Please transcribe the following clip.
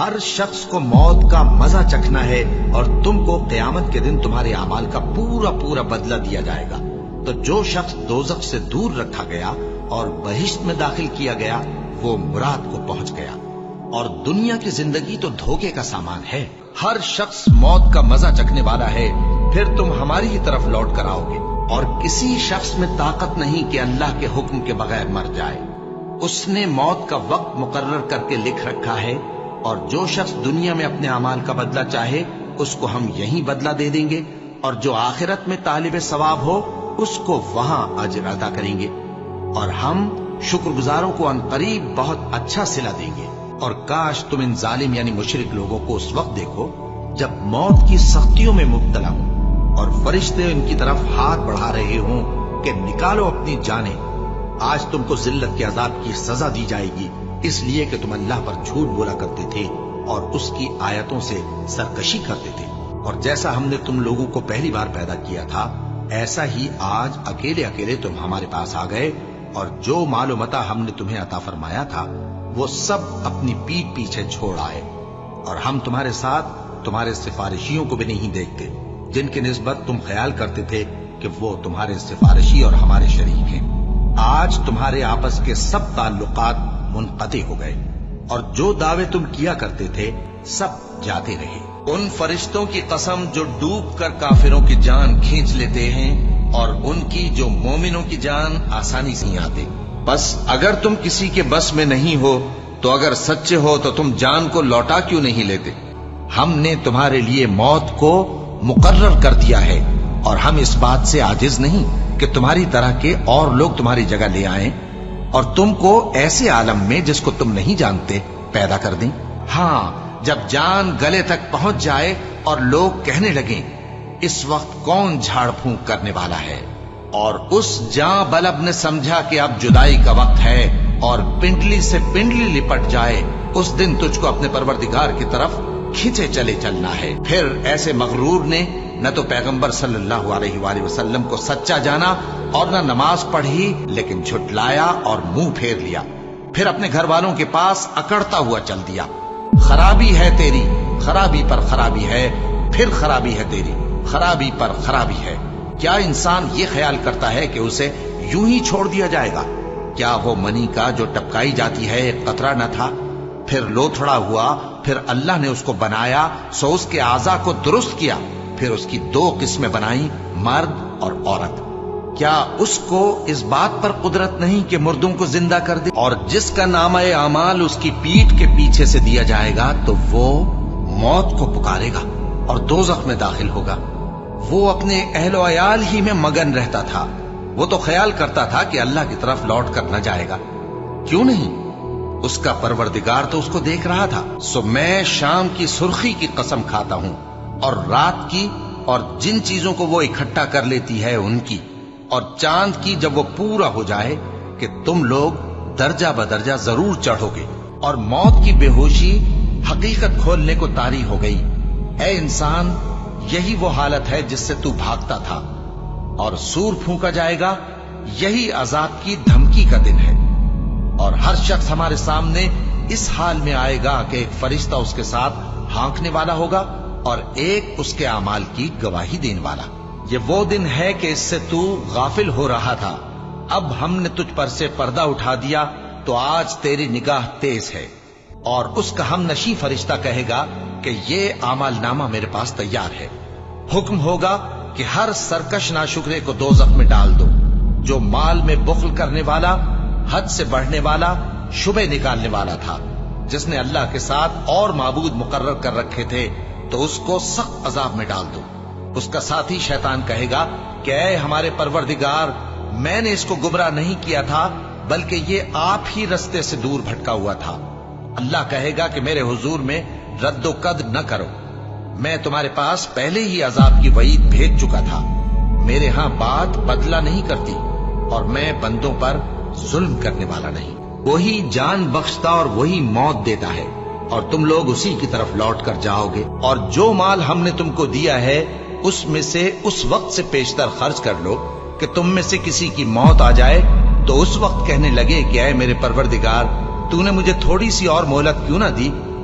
ہر شخص کو موت کا مزہ چکھنا ہے اور تم کو قیامت کے دن تمہارے اعمال کا پورا پورا بدلہ دیا جائے گا۔ تو جو شخص دوزخ سے دور رکھا گیا اور بہشت میں داخل کیا گیا وہ مراد کو پہنچ گیا، اور دنیا کی زندگی تو دھوکے کا سامان ہے۔ ہر شخص موت کا مزہ چکھنے والا ہے، پھر تم ہماری ہی طرف لوٹ کر آؤ گے، اور کسی شخص میں طاقت نہیں کہ اللہ کے حکم کے بغیر مر جائے۔ اس نے موت کا وقت مقرر کر کے لکھ رکھا ہے، اور جو شخص دنیا میں اپنے اعمال کا بدلہ چاہے اس کو ہم یہیں بدلہ دے دیں گے، اور جو آخرت میں طالب ثواب ہو اس کو وہاں اجر عطا کریں گے، اور ہم شکر گزاروں کو عنقریب بہت اچھا صلہ دیں گے۔ اور کاش تم ان ظالم یعنی مشرک لوگوں کو اس وقت دیکھو جب موت کی سختیوں میں مبتلا ہوں اور فرشتے ان کی طرف ہاتھ بڑھا رہے ہوں کہ نکالو اپنی جانیں۔ آج تم کو ذلت کے عذاب کی سزا دی جائے گی، اس لیے کہ تم اللہ پر جھوٹ بولا کرتے تھے اور اس کی آیتوں سے سرکشی کرتے تھے۔ اور جیسا ہم نے تم لوگوں کو پہلی بار پیدا کیا تھا ایسا ہی آج اکیلے اکیلے تم ہمارے پاس آ گئے، اور جو مال و متاع ہم نے تمہیں عطا فرمایا تھا وہ سب اپنی پیٹھ پیچھے چھوڑ آئے، اور ہم تمہارے ساتھ تمہارے سفارشیوں کو بھی نہیں دیکھتے جن کی نسبت تم خیال کرتے تھے کہ وہ تمہارے سفارشی اور ہمارے شریک ہیں۔ آج تمہارے آپس کے سب تعلقات منقطع ہو گئے، اور جو دعوے تم کیا کرتے تھے سب جاتے رہے۔ ان فرشتوں کی قسم جو ڈوب کر کافروں کی جان کھینچ لیتے ہیں، اور ان کی جو مومنوں کی جان آسانی سے آتے۔ بس اگر تم کسی کے بس میں نہیں ہو تو اگر سچے ہو تو تم جان کو لوٹا کیوں نہیں لیتے؟ ہم نے تمہارے لیے موت کو مقرر کر دیا ہے، اور ہم اس بات سے عاجز نہیں کہ تمہاری طرح کے اور لوگ تمہاری جگہ لے آئیں اور تم کو ایسے عالم میں جس کو تم نہیں جانتے پیدا کر دیں۔ ہاں، جب جان گلے تک پہنچ جائے اور لوگ کہنے لگیں اس وقت کون جھاڑ پھونک کرنے والا ہے، اور اس جاں بلب نے سمجھا کہ اب جدائی کا وقت ہے اور پنڈلی سے پنڈلی لپٹ جائے، اس دن تجھ کو اپنے پروردگار کی طرف کھینچے چلے چلنا ہے۔ پھر ایسے مغرور نے نہ تو پیغمبر صلی اللہ علیہ وآلہ وسلم کو سچا جانا اور نہ نماز پڑھی، لیکن جھٹلایا اور منہ پھیر لیا، پھر اپنے گھر والوں کے پاس اکڑتا ہوا چل دیا۔ خرابی ہے تیری، خرابی پر خرابی ہے، پھر خرابی ہے تیری، خرابی پر خرابی ہے۔ کیا انسان یہ خیال کرتا ہے کہ اسے یوں ہی چھوڑ دیا جائے گا؟ کیا وہ منی کا جو ٹپکائی جاتی ہے ایک قطرہ نہ تھا، پھر لوتھڑا ہوا، پھر اللہ نے اس کو بنایا سو اس کے اعضاء کو درست کیا، پھر اس کی دو قسمیں بنائیں، مرد اور عورت۔ کیا اس کو اس بات پر قدرت نہیں کہ مردوں کو زندہ کر دے؟ اور جس کا نامہ اعمال اس کی پیٹھ کے پیچھے سے دیا جائے گا تو وہ موت کو پکارے گا اور دوزخ میں داخل ہوگا۔ وہ اپنے اہل و عیال ہی میں مگن رہتا تھا، وہ تو خیال کرتا تھا کہ اللہ کی طرف لوٹ کر نہ جائے گا، کیوں نہیں؟ اس کا پروردگار تو اس کو دیکھ رہا تھا۔ سو میں شام کی سرخی کی قسم کھاتا ہوں، اور رات کی، اور جن چیزوں کو وہ اکٹھا کر لیتی ہے ان کی، اور چاند کی جب وہ پورا ہو جائے، کہ تم لوگ درجہ بدرجہ ضرور چڑھو گے، اور موت کی بے ہوشی حقیقت کھولنے کو طاری ہو گئی۔ اے انسان، یہی وہ حالت ہے جس سے تو بھاگتا تھا، اور سور پھونکا جائے گا، یہی عذاب کی دھمکی کا دن ہے۔ اور ہر شخص ہمارے سامنے اس حال میں آئے گا کہ ایک فرشتہ اس کے ساتھ ہانکنے والا ہوگا اور ایک اس کے اعمال کی گواہی دینے والا۔ یہ وہ دن ہے کہ اس سے تو غافل ہو رہا تھا، اب ہم نے تجھ پر سے پردہ اٹھا دیا تو آج تیری نگاہ تیز ہے۔ اور اس کا ہم نشی فرشتہ کہے گا کہ یہ اعمال نامہ میرے پاس تیار ہے۔ حکم ہوگا کہ ہر سرکش ناشکرے کو دوزخ میں ڈال دو، جو مال میں بخل کرنے والا، حد سے بڑھنے والا، شبہ نکالنے والا تھا، جس نے اللہ کے ساتھ اور معبود مقرر کر رکھے تھے، تو اس کو سخت عذاب میں ڈال دو۔ اس کا ساتھی شیطان کہے گا کہ اے ہمارے پروردگار، میں نے اس کو گمراہ نہیں کیا تھا بلکہ یہ آپ ہی رستے سے دور بھٹکا ہوا تھا۔ اللہ کہے گا کہ میرے حضور میں رد و قد نہ کرو، میں تمہارے پاس پہلے ہی عذاب کی وعید بھیج چکا تھا۔ میرے ہاں بات بدلہ نہیں کرتی، اور میں بندوں پر ظلم کرنے والا نہیں۔ وہی جان بخشتا اور وہی موت دیتا ہے، اور تم لوگ اسی کی طرف لوٹ کر جاؤ گے۔ اور جو مال ہم نے تم کو دیا ہے اس میں سے اس وقت سے پیشتر خرچ کر لو کہ تم میں سے کسی کی موت آ جائے تو اس وقت کہنے لگے کہ اے میرے پروردگار، تو نے مجھے تھوڑی سی اور مہلت کیوں نہ دی